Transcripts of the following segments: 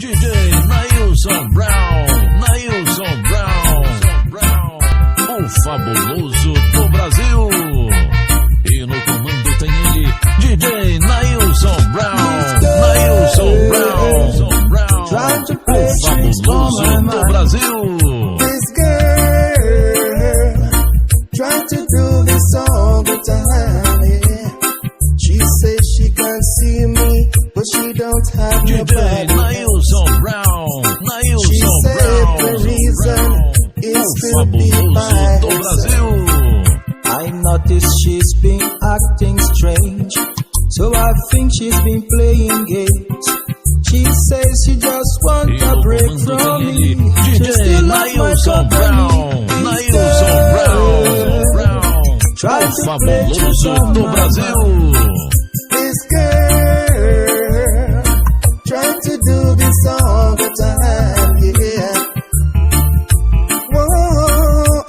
DJ Nailson Brown, o fabuloso do Brasil. E no comando tem ele, DJ Nailson Brown, o fabuloso do Brasil. This girl trying to do this all the time, yeah. She says she can see me, but she don't have DJ nobody. Nailson Brown, She said the reason is to be by do Brasil. I notice she's been acting strange, so I think she's been playing games. She says she just wants a break from me. She still loves my company. Try to play tricks on do my Brasil. mind. This girl trying to do this all the time, yeah.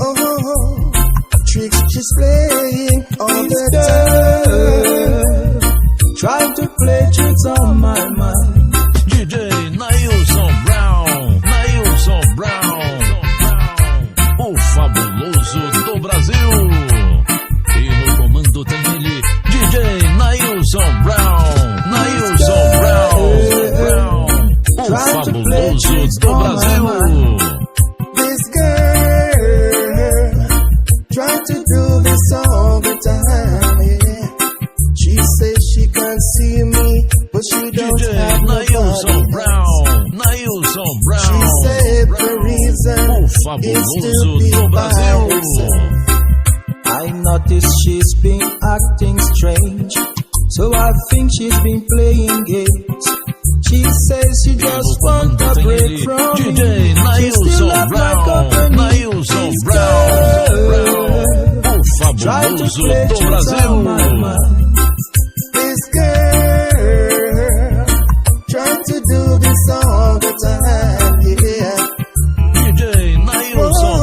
Whoa, tricks she's playing all the time. Trying to play tricks on my mind. DJ Nailson Brown, o fabuloso do Brasil. E no comando tem ele, DJ Nailson Brown, o fabuloso do Brasil. This girl trying to do this all the time, yeah. She says she can see me, but she don't DJ have Nailson nobody. Brown, She said the reason o is fabuloso to be do by Brasil. herself. I notice she's been acting strange, so I think she's been playing games. She says she just wants a break from DJ me. She still Nailson loves my company. Brown, o Try to fabuloso play do tricks on my Brasil. mind. This girl trying to do this all the time, yeah. DJ Nailson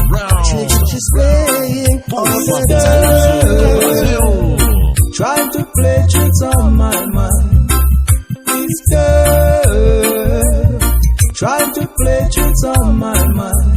Brown, Tricks she's playing o all the fabuloso do time. Brasil. Trying to play tricks on my mind. This girl trying to play tricks on my mind.